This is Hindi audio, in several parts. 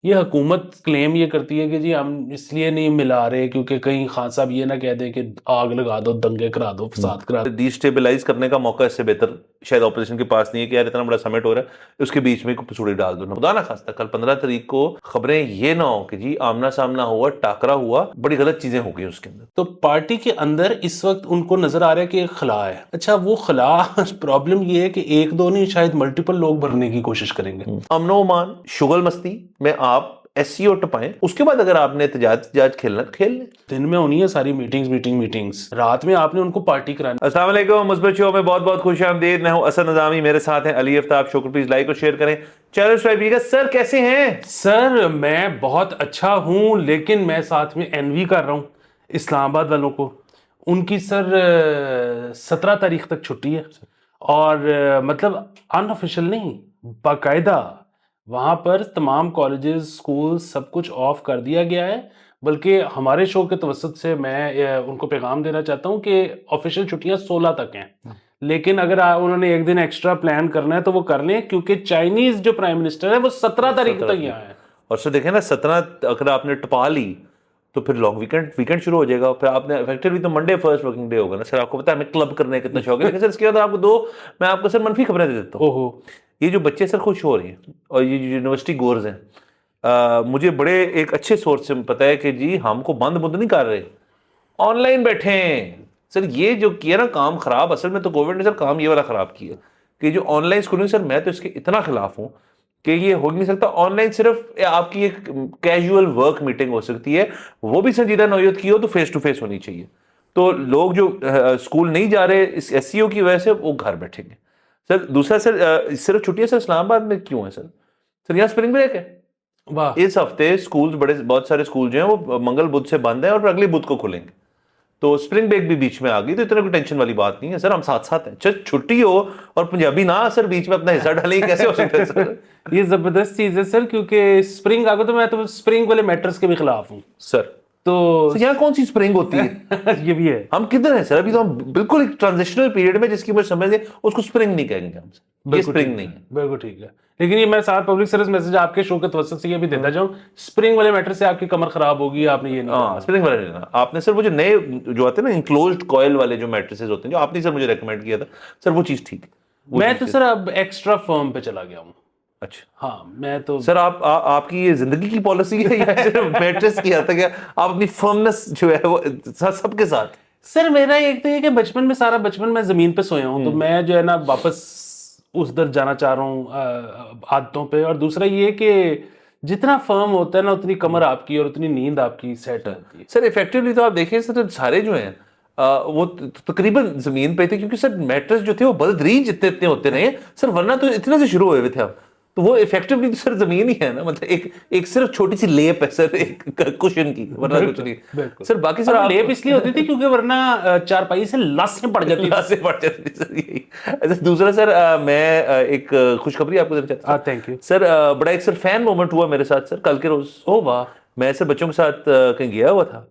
ये हुकूमत क्लेम ये करती है कि जी हम इसलिए नहीं मिला रहे क्योंकि कहीं खान साहब ये ना कह दें कि आग लगा दो, दंगे करा दो, फसाद करा दो। डिस्टेबलाइज करने का मौका इससे बेहतर शायद ऑपोजिशन के पास नहीं है कि यार इतना बड़ा समिट हो रहा है उसके बीच में पसूड़ी डाल दो ना, खुदा ना खास्ता कल 15 तारीख को खबरें ये ना हो कि जी आमना सामना हुआ, टाकरा हुआ, बड़ी गलत चीजें हो गई उसके अंदर। तो पार्टी के अंदर इस वक्त उनको नजर आ रहा है कि एक खला है। अच्छा, वो खला प्रॉब्लम ये है कि एक दो नहीं, शायद मल्टीपल लोग भरने की कोशिश करेंगे। अमनो मान शुगल मस्ती में आप एससीओ टपाएं, उसके बाद अगर आपने एहतजाज खेलना खेल लें। दिन में होनी है सारी मीटिंग्स, रात में आपने उनको पार्टी करानी। अस्सलाम वालेकुम, मुस्बत शो में बहुत बहुत खुश आमदीद। मैं हूं असद नज़ामी, मेरे साथ हैं Ali Aftab shocker. Please like और शेयर करें, चैनल सब्सक्राइब कीजिएगा। सर कैसे हैं? सर मैं बहुत अच्छा हूं, लेकिन मैं साथ में एनवी कर रहा हूं इस्लामाबाद वालों को। उनकी सर 17 तारीख तक छुट्टी है, और मतलब अनऑफिशियल नहीं, बाकायदा वहाँ पर तमाम कॉलेजेस स्कूल सब कुछ ऑफ कर दिया गया है। बल्कि हमारे शो के तवसत से मैं उनको पैगाम देना चाहता हूँ कि ऑफिशियल छुट्टियां 16 तक हैं, लेकिन अगर उन्होंने एक दिन एक्स्ट्रा प्लान करना है तो वो कर लें, क्योंकि चाइनीज जो प्राइम मिनिस्टर है वो 17 तारीख तक यहाँ है। और सर देखें ना, 17 अगर आपने टपा ली तो फिर लॉन्ग वीकेंड शुरू हो जाएगा। फिर आपने इफेक्टिवली तो मंडे फर्स्ट वर्किंग डे होगा ना। सर आपको पता है हमें क्लब करने का कितना शौक है, लेकिन सर इसके बाद आपको मैं आपको सर मनफी खबरें दे देता हूँ। ओहो, ये जो बच्चे सर खुश हो रहे हैं और ये जो यूनिवर्सिटी गोर्स हैं, मुझे बड़े एक अच्छे सोर्स से पता है कि जी हमको बंद नहीं कर रहे, ऑनलाइन बैठे हैं। सर ये जो किया ना काम खराब, असल में तो कोविड ने सर काम ये वाला खराब किया कि जो ऑनलाइन स्कूलिंग, सर मैं तो इसके इतना खिलाफ हूं कि ये हो नहीं सकता। ऑनलाइन सिर्फ आपकी एक कैजुअल वर्क मीटिंग हो सकती है, वो भी संजीदा नौयत की हो तो फेस टू फेस होनी चाहिए। तो लोग जो स्कूल नहीं जा रहे इस एससीओ की वजह से, वो घर बैठेंगे। सर दूसरा सर सिर्फ छुट्टियां सर इस्लामाबाद में क्यों है? सर यहाँ स्प्रिंग ब्रेक है। वाह। इस हफ्ते स्कूल बहुत सारे स्कूल जो हैं वो मंगल बुध से बंद है और अगले बुध को खुलेंगे। तो स्प्रिंग ब्रेक भी बीच में आ गई, तो इतना कोई टेंशन वाली बात नहीं है सर, हम साथ साथ हैं। चल छुट्टी हो और पंजाबी ना सर बीच में अपना हिस्सा डालें, कैसे हो सकता है सर? ये जबरदस्त चीज है सर, क्योंकि स्प्रिंग आ गया तो मैं तो स्प्रिंग वाले मैटर्स के भी खिलाफ हूँ। सर तो यहाँ कौन सी स्प्रिंग होती है? ये भी है। हम किधर हैं सर? अभी तो हम बिल्कुल एक ट्रांजिशनल पीरियड में, जिसकी मुझे समझ है उसको स्प्रिंग नहीं कहेंगे हम। ये बिल्कुल स्प्रिंग ठीक नहीं है, है। बिल्कुल ठीक है। लेकिन ये मैं साथ पब्लिक सर्विस मैसेज आपके शो के तवज्जुह से ये भी देता जाऊं, स्प्रिंग वाले मैटर से आपकी कमर खराब होगी, आपने ये नहीं हाँ करना। स्प्रिंग वाले नहीं लेना आपने सर। वो जो नए जो आते हैं ना इंक्लोज्ड कॉइल वाले जो मैट्रेसेस होते हैं, जो आपने सर मुझे रेकमेंड किया था सर, वो चीज ठीक है। वो मैं चीज तो ठीक सर है। अब एक्स्ट्रा फर्म पे चला गया हूँ। अच्छा हाँ मैं तो सर, आपकी ये जिंदगी की पॉलिसी है या सिर्फ मैट्रेस की हद तक है? आप अपनी फर्मनेस जो है वो सबके साथ। सर मेरा एक तो ये कि बचपन में सारा बचपन मैं जमीन पे सोया हूँ, तो मैं जो है ना वापस उस दर जाना चाह रहा हूँ आदतों पे। और दूसरा ये कि जितना फर्म होता है ना उतनी कमर आपकी और उतनी नींद आपकी सेट होती है। सर इफेक्टिवली तो आप देखिए सर, सारे जो हैं वो तकरीबन जमीन पे थे, क्योंकि सर मैट्रेस जो थे वो बलदरीन जितने इतने होते रहे सर, वरना तो इतने से शुरू हुए थे हम। तो वो इफेक्टिवली तो सर जमीन ही है ना, मतलब एक सिर्फ छोटी सी लेप है सर एक कुशन की, वरना कुछ नहीं। बिल्कुल सर बाकी सर और आप लेप इसलिए होती थी क्योंकि वरना चारपाई से लाशें पड़ जाती थी। से पड़ जाती थी सर, यही। अच्छा दूसरा सर, मैं एक खुशखबरी आपको देना चाहता हूँ थैंक यू। सर। बड़ा एक सर फैन मोमेंट हुआ मेरे साथ सर कल के रोज। ओ वाह। मैं सर बच्चों के साथ कहीं गया हुआ था,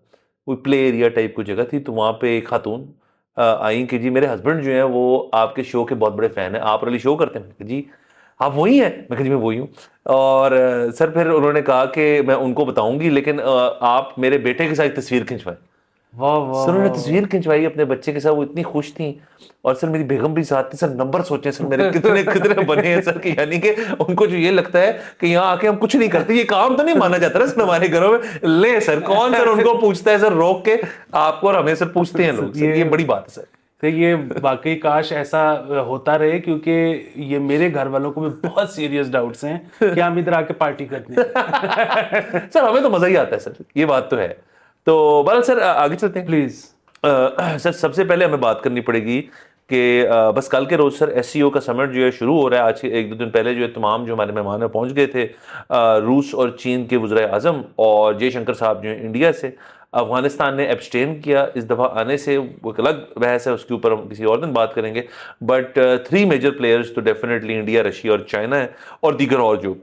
कोई प्ले एरिया टाइप की जगह थी, तो वहाँ पे एक खातून आई कि जी मेरे हस्बैंड जो हैं वो आपके शो के बहुत बड़े फैन हैं, आप वाली शो करते हैं। मैंने कहा जी आप वही हैं? मैं कहा जी मैं वही हूँ। और सर फिर उन्होंने कहा कि मैं उनको बताऊंगी, लेकिन आप मेरे बेटे के साथ तस्वीर खिंचवाएं। वाह वाह सर उन्होंने वाह तस्वीर खिंचवाई अपने बच्चे के साथ, वो इतनी खुश थी। और सर मेरी बेगम भी साथ थी। सर नंबर सोचें सर मेरे कितने कितने बने हैं सर, कि यानी कि उनको जो ये लगता है कि यहाँ आके हम कुछ नहीं करते, ये काम तो नहीं माना जाता ना सर हमारे घरों में। ले सर कौन सर उनको पूछता है सर रोक के आपको, और हमें सर पूछते हैं लोग। सर ये बड़ी बात है सर। तो ये वाकई काश ऐसा होता रहे, क्योंकि ये मेरे घर वालों को भी बहुत सीरियस डाउट्स हैं कि हम इधर आके पार्टी करते हैं। सर हमें तो मजा ही आता है सर, ये बात तो है। तो बहरहाल सर आगे चलते हैं प्लीज। सर सबसे पहले हमें बात करनी पड़ेगी कि बस कल के रोज सर एससीओ का समिट जो है शुरू हो रहा है। आज एक दो दिन पहले जो है तमाम जो हमारे मेहमान हैं पहुंच गए थे। रूस और चीन के वज़ीर आज़म और जयशंकर साहब जो है इंडिया से। अफगानिस्तान ने एब्सटेन किया इस दफ़ा आने से, वो एक अलग बहस है, उसके ऊपर हम किसी और दिन बात करेंगे। बट 3 मेजर प्लेयर्स तो डेफिनेटली इंडिया, रशिया और चाइना है, और दीगर और जो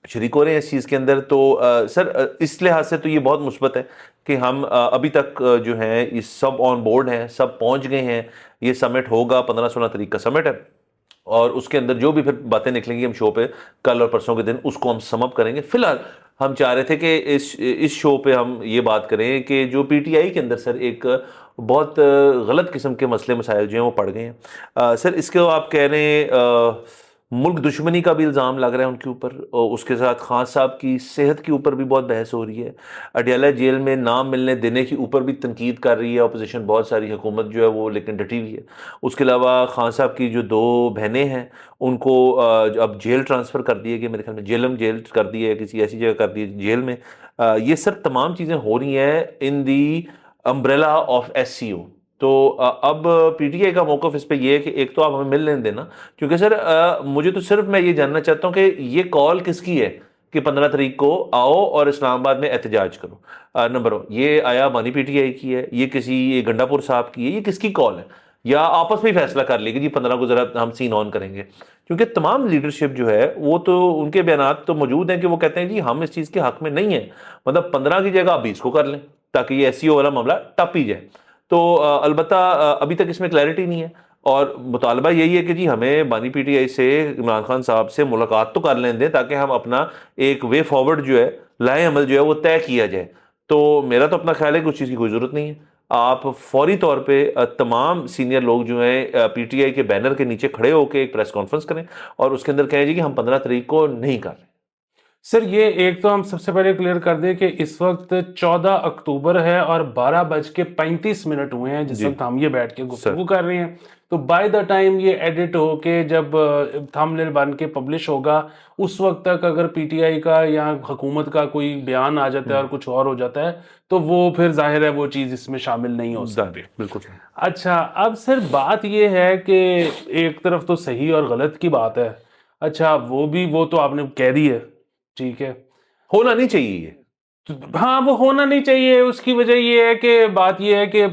शरीक हो रहे हैं इस चीज़ के अंदर। तो सर इस लिहाज से तो ये बहुत मुस्बत है कि हम अभी तक जो है इस सब ऑन बोर्ड हैं, सब पहुंच गए हैं। ये समिट होगा 15-16 तारीख का समिट है, और उसके अंदर जो भी फिर बातें निकलेंगी हम शो पे कल और परसों के दिन उसको हम समअप करेंगे। फिलहाल हम चाह रहे थे कि इस शो पे हम ये बात करें कि जो पीटीआई के अंदर सर एक बहुत गलत किस्म के मसले मसाइल जो हैं वो पड़ गए हैं। सर इसके आप कह रहे हैं मुल्क दुश्मनी का भी इल्ज़ाम लग रहा है उनके ऊपर, और उसके साथ खान साहब की सेहत के ऊपर भी बहुत बहस हो रही है। अडयाला जेल में नाम मिलने देने के ऊपर भी तनकीद कर रही है अपोजिशन बहुत सारी, हुकूमत जो है वो लेकिन डटी हुई है। उसके अलावा खान साहब की जो 2 बहनें हैं उनको अब जेल ट्रांसफ़र कर दिए गए, मेरे ख्याल में जेलम जेल कर दी है, किसी ऐसी जगह कर दी है जेल में। ये सर तमाम चीज़ें हो रही हैं इन दी अम्ब्रेला ऑफ एससीओ। तो अब पीटीआई का मौक़िफ़ इस पे ये है कि एक तो आप हमें मिल लेने देना, क्योंकि सर मुझे तो सिर्फ मैं ये जानना चाहता हूँ कि ये कॉल किसकी है कि 15 तारीख को आओ और इस्लामाबाद में एहतजाज करो। नंबर 1 ये आया बानी पीटीआई की है, ये किसी ये गंडापुर साहब की है, ये किसकी कॉल है? या आपस में ही फैसला कर लिया कि जी 15 को ज़रा हम सीन ऑन करेंगे? क्योंकि तमाम लीडरशिप जो है वो तो उनके बयानात तो मौजूद हैं कि वो कहते हैं जी हम इस चीज़ के हक़ में नहीं है, मतलब 15 की जगह आप 20 को कर लें ताकि ये एससीओ वाला मामला टप ही जाए। तो अलबत्ता अभी तक इसमें क्लैरिटी नहीं है, और मुतालबा यही है कि जी हमें बानी पीटीआई से इमरान खान साहब से मुलाकात तो कर लेने दें ताकि हम अपना एक वे फॉरवर्ड जो है, लाए अमल जो है वो तय किया जाए। तो मेरा तो अपना ख्याल है कि उस चीज़ की कोई ज़रूरत नहीं है। आप फौरी तौर पे तमाम सीनियर लोग जो हैं पीटीआई के बैनर के नीचे खड़े होकर एक प्रेस कॉन्फ्रेंस करें और उसके अंदर कहें जी कि हम 15 तारीख को नहीं कर रहे। सर ये एक तो हम सबसे पहले क्लियर कर दें कि इस वक्त 14 अक्टूबर है और 12:35 हुए हैं जिस वक्त हम ये बैठ के गुफ्तगू कर रहे हैं। तो बाय द टाइम ये एडिट होके जब थंबनेल बन के पब्लिश होगा उस वक्त तक अगर पीटीआई का या हुकूमत का कोई बयान आ जाता है और कुछ और हो जाता है तो वो फिर जाहिर है वो चीज़ इसमें शामिल नहीं हो सकती। बिल्कुल। अच्छा, अब सर बात ये है कि एक तरफ तो सही और गलत की बात है। अच्छा, वो तो आपने कह दी है, ठीक है, होना नहीं चाहिए ये। हाँ वो होना नहीं चाहिए। उसकी वजह ये है कि बात ये है कि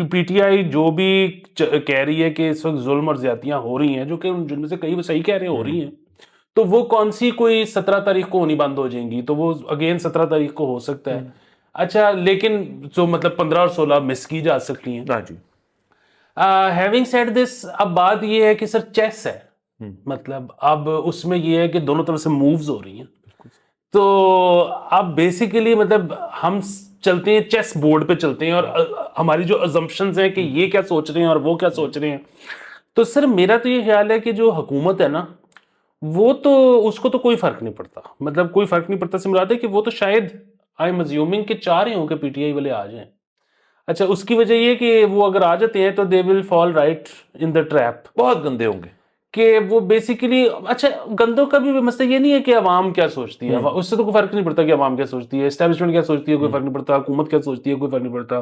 पीटीआई जो भी कह रही है कि इस वक्त जुल्म और ज्यादतियां हो रही हैं, जो कि जिनमें से कई सही कह रहे हो रही हैं, तो वो कौन सी कोई 17 तारीख को होनी बंद हो जाएंगी, तो वो अगेन 17 तारीख को हो सकता है। अच्छा, लेकिन जो मतलब 15 और 16 मिस की जा सकती हैं। हाँ जी। हैविंग सेड दिस, अब बात ये है कि सर चेस है, मतलब अब उसमें ये है कि दोनों तरफ से मूव्स हो रही हैं। तो अब बेसिकली मतलब हम चलते हैं चेस बोर्ड पे चलते हैं और हमारी जो अजम्पशंस हैं कि ये क्या सोच रहे हैं और वो क्या सोच रहे हैं। तो सर मेरा तो ये ख्याल है कि जो हुकूमत है ना, वो तो उसको तो कोई फर्क नहीं पड़ता, मतलब कोई फर्क नहीं पड़ता से मुराद है कि वो तो शायद आई एम अज्यूमिंग कि चाह रहे हो कि पीटीआई वाले आ जाएं। अच्छा, उसकी वजह ये कि वो अगर आ जाते हैं तो they will fall right in the trap. बहुत गंदे होंगे कि वो बेसिकली, अच्छा गंदों का भी मसला ये नहीं है कि अवाम क्या सोचती है, उससे तो कोई फर्क नहीं पड़ता कि अवाम क्या सोचती है, एस्टैब्लिशमेंट क्या सोचती है कोई फर्क नहीं पड़ता, हुकूमत क्या सोचती है कोई फर्क नहीं पड़ता।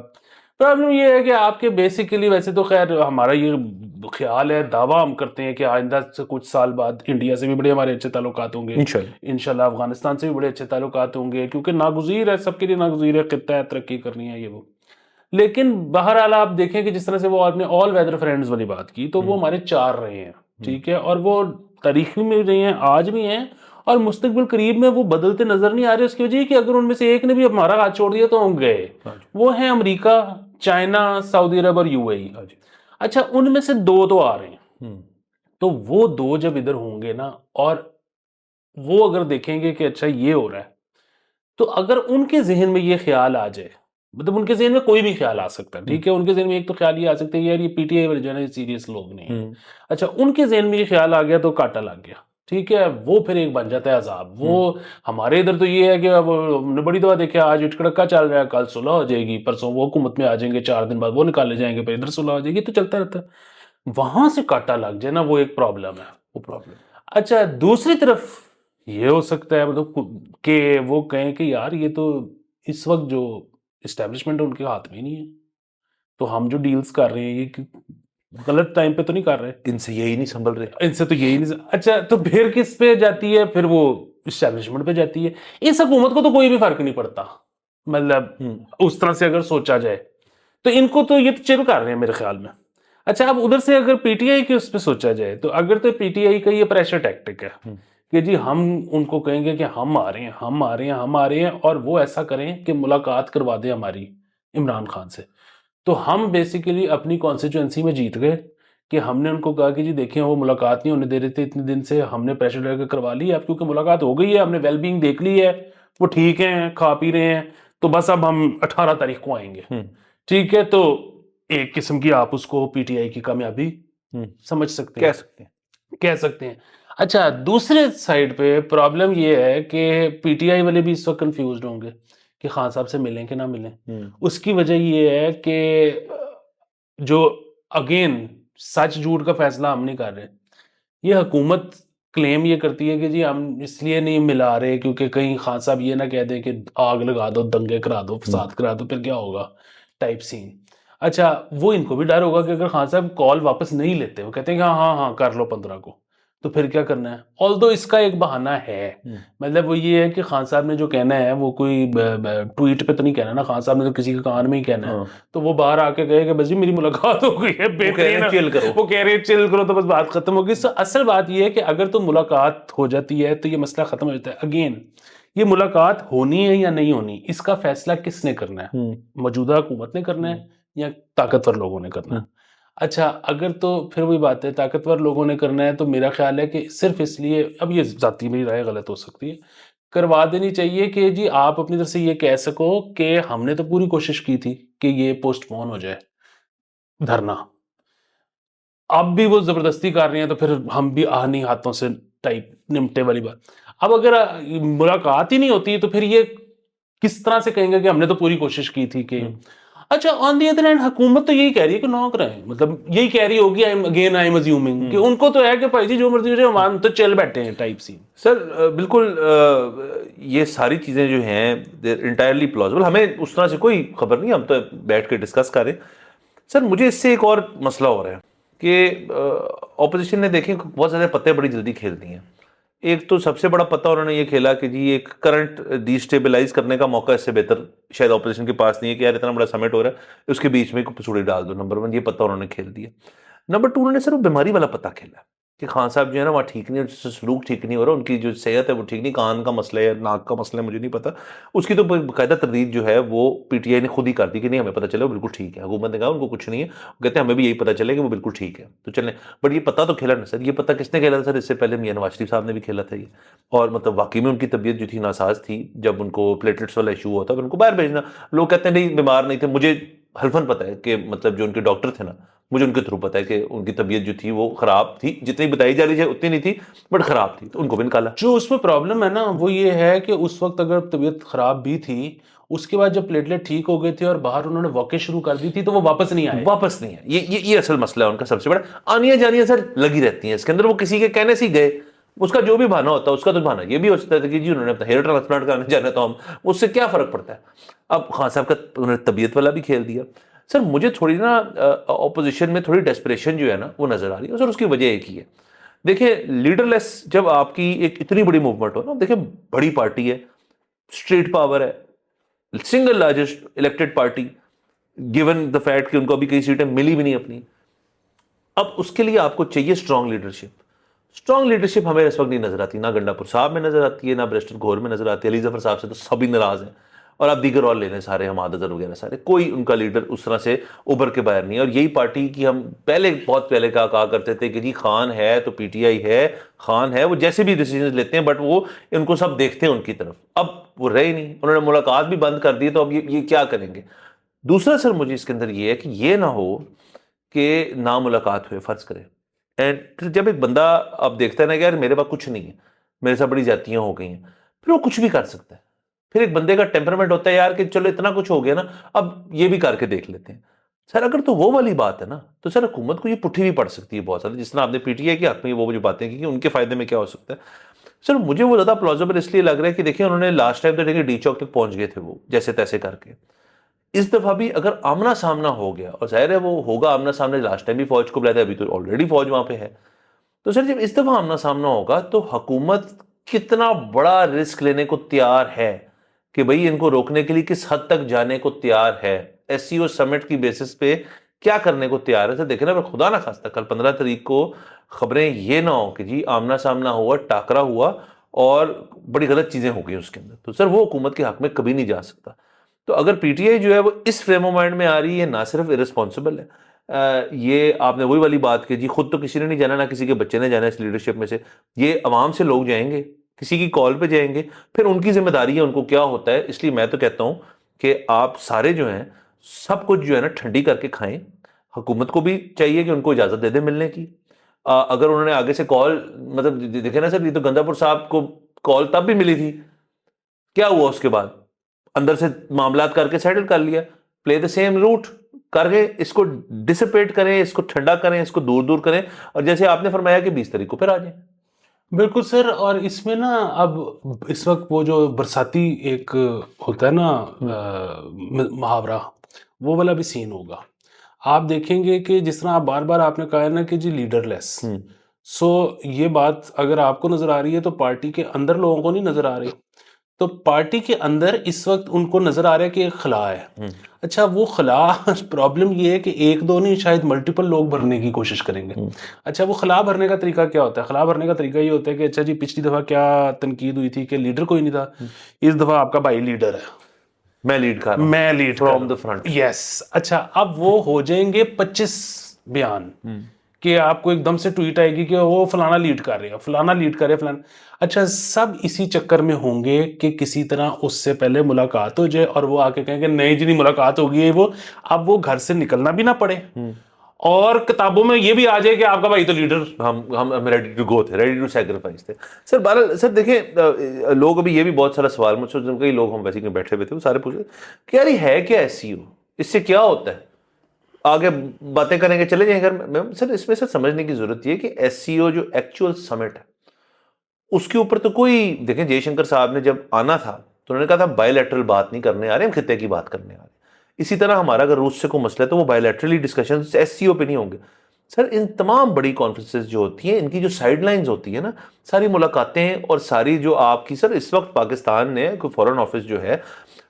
प्रॉब्लम ये है कि आपके बेसिकली, वैसे तो खैर हमारा ये ख्याल है, दावा हम करते हैं कि आइंदा से कुछ साल बाद इंडिया से भी बड़े हमारे अच्छे ताल्लुकात होंगे इंशाल्लाह, अफगानिस्तान से भी बड़े अच्छे ताल्लुकात होंगे, क्योंकि नागुज़ीर है, सबके लिए नागुज़ीर है, खित्ता है, तरक्की करनी है ये वो। लेकिन बहरहाल आप देखें कि जिस तरह से वो आपने ऑल वेदर फ्रेंड्स वाली बात की, तो वो हमारे 4 रहे हैं, ठीक है, और वो तारीख में रहे हैं, आज भी हैं, और मुस्तकबिल करीब में वो बदलते नजर नहीं आ रहे। उसकी वजह कि अगर उनमें से एक ने भी हमारा हाथ छोड़ दिया तो हम गए। वो हैं अमेरिका, चाइना, सऊदी अरब और यूएई। अच्छा, उनमें से 2 तो आ रहे हैं, तो वो 2 जब इधर होंगे ना, और वो अगर देखेंगे कि अच्छा ये हो रहा है, तो अगर उनके जहन में ये ख्याल आ जाए, मतलब उनके जहन में कोई भी ख्याल आ सकता है, ठीक है, उनके जहन में एक तो ख्याल ये आ सकता है यार ये पीटीआई वाले जो है ना सीरियस लोग नहीं है। अच्छा, उनके जहन में ये ख्याल आ गया तो कांटा लग गया, ठीक है, वो फिर एक बन जाता है अजाब। वो हमारे इधर तो ये है कि अब हमने बड़ी दफा देखा, आज इटकड़का चल रहा है, कल सुलह हो जाएगी, परसों वो हुकूमत में आ जाएंगे, 4 दिन बाद वो निकाले जाएंगे, फिर इधर सुलह हो जाएगी, तो चलता रहता है। वहां से कांटा लग जाए ना, वो एक प्रॉब्लम है, वो प्रॉब्लम। अच्छा, दूसरी तरफ ये हो सकता है मतलब कि वो कहें कि यार ये तो इस वक्त जो इस्टेब्लिशमेंट है उनके हाथ में ही नहीं है, तो हम जो डील्स कर रहे हैं ये गलत टाइम पे तो नहीं कर रहे, इनसे यही नहीं संभल रहे, इनसे तो यही नहीं। अच्छा, तो फिर किस पे जाती है, फिर वो इस्टेब्लिशमेंट पे जाती है। इस हुकूमत को तो कोई भी फर्क नहीं पड़ता, मतलब उस तरह से अगर सोचा जाए तो इनको तो ये तो चिल कर रहे हैं मेरे ख्याल में। अच्छा, अब उधर से अगर पीटीआई के उस पर सोचा जाए, तो अगर तो पीटीआई का ये प्रेशर टैक्टिक है कि जी हम उनको कहेंगे कि हम आ रहे हैं, हम आ रहे हैं, हम आ रहे हैं, और वो ऐसा करें कि मुलाकात करवा दें हमारी इमरान खान से, तो हम बेसिकली अपनी कॉन्स्टिट्यूंसी में जीत गए कि हमने उनको कहा कि जी देखिए वो मुलाकात नहीं होने दे रहे थे इतने दिन से, हमने प्रेशर लेकर करवा ली, अब क्योंकि मुलाकात हो गई है, हमने वेलबींग देख ली है, वो ठीक हैं, खा पी रहे हैं, तो बस अब हम 18 तारीख को आएंगे। ठीक है, तो एक किस्म की आप उसको पीटीआई की कामयाबी समझ सकते हैं, कह सकते हैं। कह सकते हैं। अच्छा, दूसरे साइड पे प्रॉब्लम ये है कि पीटीआई वाले भी इस वक्त कंफ्यूज होंगे कि खान साहब से मिलें कि ना मिलें। उसकी वजह ये है कि जो अगेन सच झूठ का फैसला हम नहीं कर रहे, ये हुकूमत क्लेम ये करती है कि जी हम इसलिए नहीं मिला रहे क्योंकि कहीं खान साहब ये ना कह दें कि आग लगा दो, दंगे करा दो, फसाद करा दो, फिर क्या होगा टाइप सीन। अच्छा, वो इनको भी डर होगा कि अगर खान साहब कॉल वापस नहीं लेते, वो कहते हैं कि हाँ हाँ हाँ कर लो 15 को, तो फिर क्या करना है। ऑल्दो इसका एक बहाना है, मतलब वो ये है कि खान साहब ने जो कहना है वो कोई ट्वीट पे तो नहीं कहना ना, खान साहब ने तो किसी के कान में ही कहना है। तो वो बाहर आके कहे कि बस जी मेरी मुलाकात हो गई है, बेहतरीन, चिल करो, वो कह रहे हैं चिल करो, तो बस बात खत्म होगी। सो असल बात ये है कि अगर तो मुलाकात हो जाती है तो ये मसला खत्म हो जाता है। अगेन ये मुलाकात होनी है या नहीं होनी, इसका फैसला किसने करना है, मौजूदा हुकूमत ने करना है या ताकतवर लोगों ने करना है। अच्छा, अगर तो फिर वही बात है, ताकतवर लोगों ने करना है, तो मेरा ख्याल है कि सिर्फ इसलिए, अब ये जाती मेरी राय गलत हो सकती है, करवा देनी चाहिए कि जी आप अपनी तरफ से ये कह सको कि हमने तो पूरी कोशिश की थी कि ये पोस्टपोन हो जाए धरना, अब भी वो जबरदस्ती कर रहे हैं तो फिर हम भी आहनी हाथों से टाइप निपटे वाली बात। अब अगर मुलाकात ही नहीं होती तो फिर ये किस तरह से कहेंगे कि हमने तो पूरी कोशिश की थी कि। अच्छा, ऑन दी अदर हैंड हुकूमत तो यही कह रही है कि नौ कराएं, मतलब यही कह रही होगी, आई एम अज्यूमिंग कि उनको तो है कि भाई जी जो मर्जी हो जाए, हम तो चल बैठे हैं टाइप सीन। सर बिल्कुल, ये सारी चीज़ें जो हैं इंटायरली प्लॉजिबल, हमें उस तरह से कोई खबर नहीं, हम तो बैठ के डिस्कस कर रहे हैं। सर मुझे इससे एक और मसला हो रहा है कि ऑपोजिशन ने देखें बहुत ज़्यादा पत्ते बड़ी जल्दी खेल दिए हैं। एक तो सबसे बड़ा पता उन्होंने ये खेला कि जी एक करंट डिस्टेबलाइज करने का मौका इससे बेहतर शायद ऑपोजिशन के पास नहीं है कि यार इतना बड़ा समिट हो रहा है, उसके बीच में पसूड़ी डाल दो। नंबर 1 ये पता उन्होंने खेल दिया। नंबर 2 उन्होंने सिर्फ बीमारी वाला पता खेला कि खान साहब जो है ना वहाँ ठीक नहीं है, उससे सलूक ठीक नहीं हो रहा, उनकी जो सेहत है वो ठीक नहीं, कान का मसला है, नाक का मसला है, मुझे नहीं पता। उसकी तो बाकायदा तरदीद जो है वो पीटीआई ने खुद ही कर दी कि नहीं हमें पता चले वो बिल्कुल ठीक है। हुकूमत ने कहा उनको कुछ नहीं है, वो कहते हैं हमें भी यही पता चले कि वो बिल्कुल ठीक है तो चलें। बट ये पता तो खेला ना सर, ये पता किसने खेला था सर? इससे पहले मियां नवाज शरीफ साहब ने भी खेला था ये। और मतलब वाकई में उनकी तबीयत जो थी नासाज थी, जब उनको प्लेटलेट्स वाला इशू हुआ था उनको बाहर भेजना, लोग कहते हैं नहीं बीमार नहीं थे। मुझे हल्फन पता है कि मतलब जो उनके डॉक्टर थे ना, मुझे उनके थ्रू पता है कि उनकी तबीयत जो थी वो खराब थी, जितनी बताई जा रही है उतनी नहीं थी, बट खराब थी, तो उनको भी निकाला। जो उसमें प्रॉब्लम है ना वो ये है कि उस वक्त अगर तबीयत खराब भी थी, उसके बाद जब प्लेटलेट ठीक हो गए थे और बाहर उन्होंने वॉकें शुरू कर दी थी, तो वो वापस नहीं आए। वापस नहीं है, ये असल मसला है उनका सबसे बड़ा। आनियां जानियां सर लगी रहती हैं इसके अंदर, वो किसी के कहने से ही गए, उसका जो भी बहाना होता है उसका तो बहाना ये भी हो सकता है कि जी उन्होंने अपना हेयर ट्रांसप्लांट कराने जाना, तो हम उससे क्या फर्क पड़ता है। अब खान साहब का उन्होंने तबीयत वाला भी खेल दिया। सर मुझे थोड़ी ना ऑपोजिशन में थोड़ी डेस्परेशन जो है ना वो नजर आ रही है सर। उसकी वजह एक ही है, देखिए लीडरलेस जब आपकी एक इतनी बड़ी मूवमेंट हो ना, देखिए बड़ी पार्टी है, स्ट्रेट पावर है, single largest elected party, given the fact कि उनको अभी कई सीटें मिली भी नहीं अपनी। अब उसके लिए आपको चाहिए स्ट्रांग लीडरशिप। स्ट्रांग लीडरशिप हमें इस वक्त नहीं नजर आती, ना गंडापुर साहब में नजर आती है, ना ब्रेस्टर घोर में नजर आती है। अली जफर साहब से तो सभी नाराज हैं, और आप दीगर और ले लें सारे, हम आदजर वगैरह सारे, कोई उनका लीडर उस तरह से उभर के बाहर नहीं है। और यही पार्टी की हम पहले बहुत पहले कहा करते थे कि जी खान है तो पीटीआई है, खान है वो जैसे भी डिसीजन लेते हैं बट वो इनको सब देखते हैं उनकी तरफ। अब वो रहे नहीं, उन्होंने मुलाकात भी बंद कर दी, तो अब ये क्या करेंगे। दूसरा सर मुझे इसके अंदर ये है कि ये ना हो कि ना मुलाकात हुए, फर्ज करें, एंड फिर जब एक बंदा अब देखता है ना कि यार मेरे पास कुछ नहीं है, मेरे साथ बड़ी जातियां हो गई हैं, फिर वो कुछ भी कर सकता है। फिर एक बंदे का टेम्परामेंट होता है यार कि चलो इतना कुछ हो गया ना, अब ये भी करके देख लेते हैं। सर अगर तो वो वाली बात है ना, तो सर हुकूमत को ये पुट्ठी भी पड़ सकती है बहुत सारी, जिस तरह आपने पीटीआई के हक में वो जो बातें की कि उनके फायदे में क्या हो सकता है। सर मुझे वो ज्यादा प्लॉजिबल इसलिए लग रहा है कि देखिए उन्होंने लास्ट टाइम तो देखिए डी चौक तक पहुंच गए थे वो जैसे तैसे करके। इस दफा भी अगर आमना सामना हो गया, और जाहिर है वो होगा आमना सामने, लास्ट टाइम भी फौज को बुलाया था, अभी तो ऑलरेडी फौज वहां पे है, तो सर जब इस दफा आमना सामना होगा तो हुकूमत कितना बड़ा रिस्क लेने को तैयार है कि भाई इनको रोकने के लिए किस हद तक जाने को तैयार है, एससीओ समिट की बेसिस पे क्या करने को तैयार है। सर देखे ना, खुदा ना खास्ता कल 15 तारीख को खबरें ये ना हो कि जी आमना सामना हुआ, टाकरा हुआ और बड़ी गलत चीजें हो गई उसके अंदर, तो सर वो हुकूमत के हक में कभी नहीं जा सकता। तो अगर पीटीआई जो है वो इस फ्रेम ऑफ माइंड में आ रही है, ना सिर्फ इररिस्पॉन्सिबल है, ये आपने वही वाली बात की जी, खुद तो किसी ने नहीं जाना, ना किसी के बच्चे ने जाना इस लीडरशिप में से, ये अवाम से लोग जाएंगे किसी की कॉल पे जाएंगे, फिर उनकी जिम्मेदारी है उनको क्या होता है। इसलिए मैं तो कहता हूं कि आप सारे जो हैं सब कुछ जो है ना ठंडी करके खाएं। हुकूमत को भी चाहिए कि उनको इजाजत दे दे मिलने की। अगर उन्होंने आगे से कॉल, मतलब देखे ना सर, ये तो गंदापुर साहब को कॉल तब भी मिली थी, क्या हुआ उसके बाद? अंदर से मामलात करके सेटल कर लिया। प्ले द सेम रूट करके इसको डिसिपेट करें, इसको ठंडा करें, इसको दूर दूर करें, और जैसे आपने फरमाया कि 20 तारीख को फिर आ जाए। बिल्कुल सर। और इसमें ना अब इस वक्त वो जो बरसाती एक होता है ना मुहावरा, वो वाला भी सीन होगा। आप देखेंगे कि जिस तरह आप बार बार आपने कहा है ना कि जी लीडरलेस, सो ये बात अगर आपको नजर आ रही है तो पार्टी के अंदर लोगों को नहीं नजर आ रही। तो पार्टी के अंदर इस वक्त उनको नजर आ रहा है कि एक खला है। अच्छा, वो खला प्रॉब्लम ये है कि एक दो नहीं, शायद मल्टीपल लोग भरने की कोशिश करेंगे। अच्छा, वो खला भरने का तरीका क्या होता है? खला भरने का तरीका ये होता है कि अच्छा जी, पिछली दफा क्या तनकीद हुई थी कि लीडर कोई नहीं था, इस दफा आपका भाई लीडर है, मैं लीड कर रहा हूं, मैं lead from the front. Yes. अच्छा, अब वो हो जाएंगे 25 बयान कि आपको एकदम से ट्वीट आएगी कि वो फलाना लीड कर रहे हैं, फलाना लीड कर रहे हैं, फलाना। अच्छा, सब इसी चक्कर में होंगे कि किसी तरह उससे पहले मुलाकात हो जाए और वो आके कहेंगे नहीं जी नहीं मुलाकात होगी है वो। अब वो घर से निकलना भी ना पड़े और किताबों में ये भी आ जाए कि आपका भाई तो लीडर। हम रेडी टू गो थे, रेडी टू सैक्रिफाइस थे। सर बहरहाल सर देखें, लोग अभी ये भी बहुत सारा सवाल मुझसे, कई लोग हम वैसे ही बैठे हुए थे, वो सारे पूछ रहे कि यार ये है क्या एससीओ, इससे क्या होता है, आगे बातें करेंगे चले जाएंगे घर में। सर इसमें सर समझने की जरूरत है कि एससीओ जो एक्चुअल समिट है उसके ऊपर तो कोई, देखें जयशंकर साहब ने जब आना था तो उन्होंने कहा था बायलैटरल बात नहीं करने आ रहे, हम खिते की बात करने आ रहे। इसी तरह हमारा अगर रूस से कोई मसला है तो वो बायलैटरली डिस्कशन एससीओ पे नहीं होंगे। सर इन तमाम बड़ी कॉन्फ्रेंसेस जो होती हैं, इनकी जो साइडलाइंस होती है ना, सारी मुलाकातें और सारी जो आपकी, सर इस वक्त पाकिस्तान ने कोई फॉरेन ऑफिस जो है,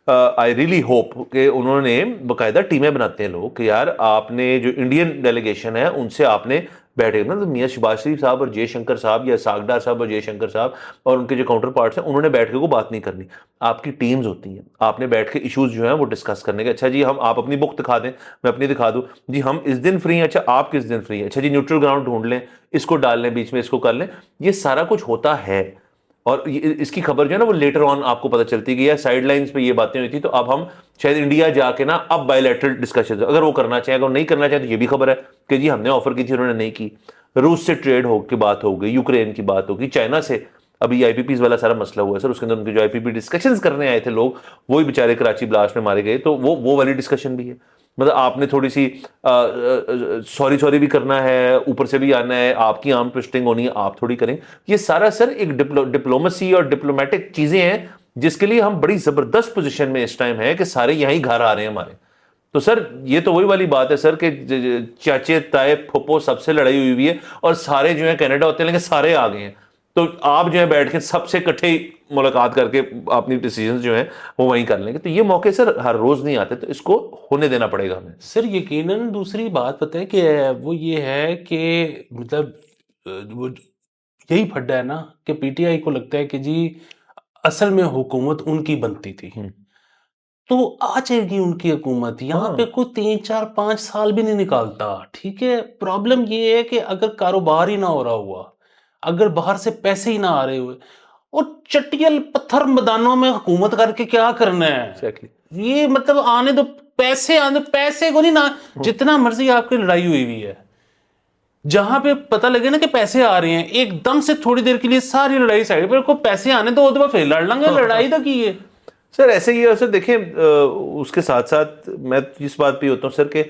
आई रियली होप कि उन्होंने बाकायदा टीमें बनाते हैं लोग कि यार आपने जो इंडियन डेलीगेशन है उनसे आपने बैठे ना, तो मियाँ शहबाज शरीफ साहब और जयशंकर साहब या सागडार साहब और जयशंकर साहब और उनके जो काउंटर पार्ट्स हैं, उन्होंने बैठ के को बात नहीं करनी। आपकी टीम्स होती हैं, आपने बैठ के इश्यूज जो हैं वो डिस्कस करने के। अच्छा जी, हम आप अपनी बुक दिखा दें, मैं अपनी दिखा दूं जी, हम इस दिन फ्री हैं, अच्छा आप किस दिन फ्री हैं, अच्छा जी न्यूट्रल ग्राउंड ढूंढ लें, इसको डाल लें बीच में, इसको कर लें। ये सारा कुछ होता है और इसकी खबर जो है ना वो लेटर ऑन आपको पता चलती है कि यार साइड लाइंस पे ये बातें हुई थी, तो अब हम शायद इंडिया जाके ना अब बायलैटरल डिस्कशन अगर वो करना चाहें, अगर नहीं करना चाहें तो ये भी खबर है कि जी हमने ऑफर की थी, उन्होंने नहीं की। रूस से ट्रेड हो की बात हो गई, यूक्रेन की बात होगी, चाइना से अभी आईपीपी वाला सारा मसला हुआ है सर, उसके अंदर उनके जो आईपीपी डिस्कशंस करने आए थे लोग, वो ही बेचारे कराची ब्लास्ट में मारे गए, तो वो वाली डिस्कशन भी है। मतलब आपने थोड़ी सी सॉरी भी करना है, ऊपर से भी आना है, आपकी आर्म ट्विस्टिंग होनी है, आप थोड़ी करें। ये सारा सर एक डिप्लोमेसी और डिप्लोमेटिक चीजें हैं जिसके लिए हम बड़ी जबरदस्त पोजीशन में इस टाइम है कि सारे यहीं घर आ रहे हैं हमारे। तो सर ये तो वही वाली बात है सर कि चाचे ताए फुप्पो सबसे लड़ाई हुई है और सारे जो है कनाडा होते हैं लेकिन सारे आ गए हैं, तो आप जो है बैठ के सबसे इकट्ठे मुलाकात करके अपनी डिसीजंस जो हैं वो वहीं कर लेंगे। तो ये मौके सर हर रोज नहीं आते, तो इसको होने देना पड़ेगा हमें। सर यकीनन दूसरी बात पता है कि वो ये है कि मतलब वो यही फड्डा है ना कि पीटीआई को लगता है कि जी असल में हुकूमत उनकी बनती थी, तो आ जाएगी उनकी हुकूमत। यहाँ पे कोई 3 4 5 साल भी नहीं निकालता। ठीक है, प्रॉब्लम ये है कि अगर कारोबार ही ना हो रहा हुआ, अगर बाहर से पैसे ही ना आ रहे हुए, और चटियल पत्थर मैदानों में हुकूमत करके क्या करना है? Exactly. ये मतलब आने दो, पैसे आने दो, पैसे को नहीं ना, जितना मर्जी आपकी लड़ाई हुई हुई है, जहां पे पता लगे ना कि पैसे आ रहे हैं, एकदम से थोड़ी देर के लिए सारी लड़ाई साइड पर, को पैसे आने दो, तो फिर लड़ लेंगे। लड़ाई तो की है सर ऐसे ही है सर। देखें उसके साथ साथ मैं इस बात पे होता हूँ सर कि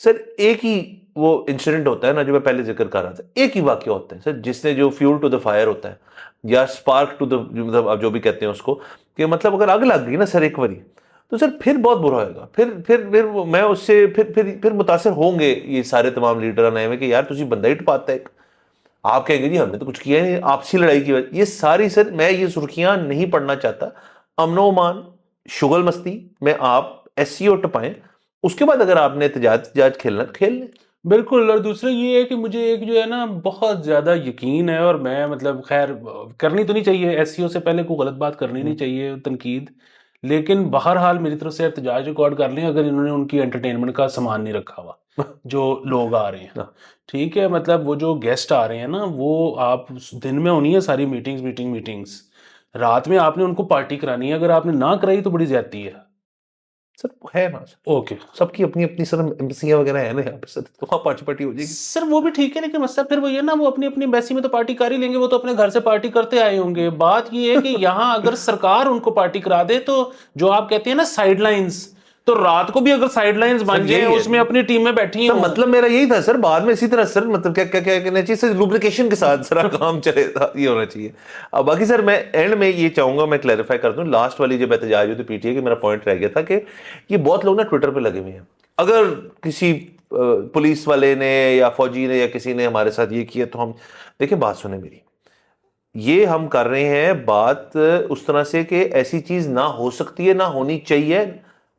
सर एक ही वो इंसिडेंट होता है ना जो मैं पहले जिक्र कर रहा था, एक ही वाक्य होता है सर जिसने जो फ्यूल टू द फायर होता है या स्पार्क टू द, मतलब आप जो भी कहते हैं उसको, कि मतलब अगर आग लग गई ना सर एक बारी, तो सर फिर बहुत बुरा होगा। फिर मैं उससे फिर मुतासर होंगे ये सारे तमाम लीडर नए में कि यार तुझे बंदा ही टपाता है। आप कहेंगे जी हमने तो कुछ किया नहीं, आपसी लड़ाई की वजह। ये सारी सर मैं ये सुर्खियां नहीं पढ़ना चाहता। अमनो मान शुगल मस्ती में आप एससीओ टपाएं, उसके बाद अगर आपने एहतजाज खेलना खेल लें। बिल्कुल। और दूसरा ये है कि मुझे एक जो है ना बहुत ज़्यादा यकीन है, और मैं मतलब खैर करनी तो नहीं चाहिए, एससीओ से पहले कोई गलत बात करनी नहीं चाहिए, तनकीद, लेकिन बहरहाल मेरी तरफ से एहतजाज रिकॉर्ड कर लें अगर इन्होंने उनकी एंटरटेनमेंट का सामान नहीं रखा हुआ। जो लोग आ रहे हैं, हाँ। ठीक है, मतलब वो जो गेस्ट आ रहे हैं ना, वो आप दिन में होनी है सारी मीटिंग्स, रात में आपने उनको पार्टी करानी है, अगर आपने ना कराई तो बड़ी ज्यादती है। सर है ना सर, ओके सबकी अपनी अपनी सर एम्बेसियां वगैरह है ना यहाँ पे सर, तो वहाँ पार्टी पार्टी हो जाएगी। सर, वो भी ठीक है, लेकिन मसला फिर वो ये ना, वो अपनी अपनी एम्बेसी में तो पार्टी कर ही लेंगे, वो तो अपने घर से पार्टी करते आए होंगे। बात ये है कि यहाँ अगर सरकार उनको पार्टी करा दे, तो जो आप कहते हैं ना साइडलाइंस, तो रात को भी अगर साइडलाइंस बन सर जाए, यही है उसमें अपनी टीम में बैठी सर, हों। मतलब मेरा यही था सर, बाद में इसी तरह सर, मतलब क्या क्या क्या कहना चाहिए सर, लुब्रिकेशन के साथ सर काम चले, ये होना चाहिए। अब बाकी सर मैं एंड में ये चाहूंगा, मैं क्लैरिफाई कर दूं, लास्ट वाली जब एहतजाज हुई तो पीटीए की, मेरा पॉइंट रह गया था कि ये बहुत लोग ना ट्विटर पे लगे हुए हैं, अगर किसी पुलिस वाले ने या फौजी ने या किसी ने हमारे साथ ये किया तो हम, देखिए बात सुने मेरी, ये हम कर रहे हैं बात उस तरह से कि ऐसी चीज ना हो सकती है, ना होनी चाहिए,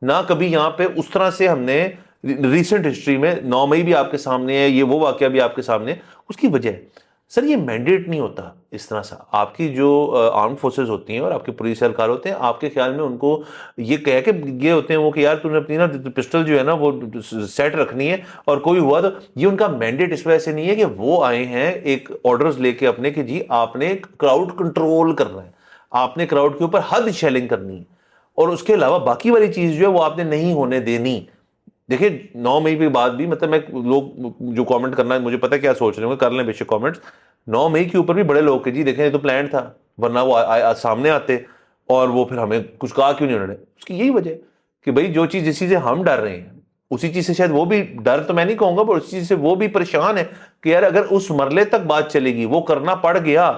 ना कभी यहां पे उस तरह से हमने रिसेंट हिस्ट्री में 9 मई भी आपके सामने है, ये वो वाकया भी आपके सामने है। उसकी वजह है सर, ये मैंडेट नहीं होता इस तरह सा। आपकी जो आर्म फोर्सेस होती हैं और आपके पुलिस एहलकार होते हैं, आपके ख्याल में उनको ये कह के ये होते हैं वो कि यार तूने अपनी ना पिस्टल जो है ना वो सेट रखनी है, और कोई हुआ तो, ये उनका मैंडेट इस वजह से नहीं है कि वो आए हैं एक ऑर्डर्स लेके अपने कि जी आपने क्राउड कंट्रोल करना है, आपने क्राउड के ऊपर हद शेलिंग करनी है, और उसके अलावा बाकी वाली चीज जो है वो आपने नहीं होने देनी। देखिए 9 मई के बाद भी, मतलब मैं, लोग जो कमेंट करना है मुझे पता है क्या सोच रहे होंगे, कर लें बेशक कमेंट्स। 9 मई के ऊपर भी बड़े लोग के जी देखें ये तो प्लान था, वरना वो सामने आते, और वो फिर हमें कुछ कहा क्यों नहीं उन्होंने। उसकी यही वजह है कि भाई जो चीज जिस चीज से हम डर रहे हैं, उसी चीज से शायद वो भी डर, तो मैं नहीं कहूंगा, पर उसी चीज से वो भी परेशान है कि यार अगर उस मरले तक बात चलेगी, वो करना पड़ गया,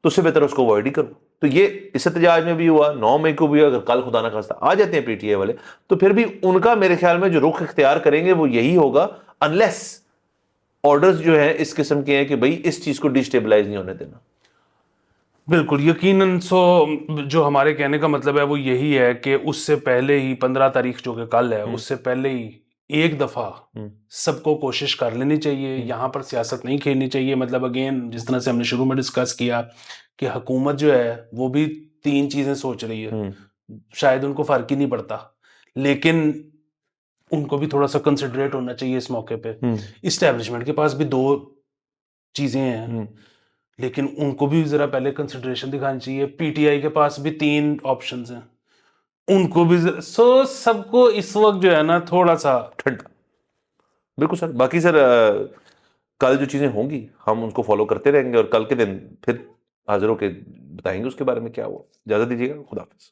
तो उससे बेहतर उसको अवॉइड ही करो। तो ये इस एहतजाज में भी हुआ, 9 मई को भी हुआ। अगर कल खुदा ना खास्ता आ जाते हैं पीटीए वाले, तो फिर भी उनका मेरे ख्याल में जो रुख इख्तियार करेंगे वो यही होगा, अनलेस ऑर्डर्स जो है इस किस्म के हैं कि भाई इस चीज को डिस्टेबलाइज नहीं होने देना। बिल्कुल यकीनन। सो जो हमारे कहने का मतलब है वो यही है कि उससे पहले ही 15 तारीख जो कि कल है, उससे पहले ही एक दफा सबको कोशिश कर लेनी चाहिए, यहाँ पर सियासत नहीं खेलनी चाहिए। मतलब अगेन जिस तरह से हमने शुरू में डिस्कस किया कि हुकूमत जो है वो भी 3 चीजें सोच रही है, शायद उनको फर्क ही नहीं पड़ता, लेकिन उनको भी थोड़ा सा कंसिडरेट होना चाहिए इस मौके पे। इस्टेब्लिशमेंट के पास भी 2 चीजें हैं, लेकिन उनको भी जरा पहले कंसिडरेशन दिखानी चाहिए। पीटीआई के पास भी 3 ऑप्शंस हैं, उनको भी सो सबको इस वक्त जो है ना थोड़ा सा ठंडा। बिल्कुल सर। बाकी सर कल जो चीजें होंगी हम उनको फॉलो करते रहेंगे, और कल के दिन फिर हाजिर होकर बताएंगे उसके बारे में क्या हुआ। इजाजत दीजिएगा, खुदा हाफिज।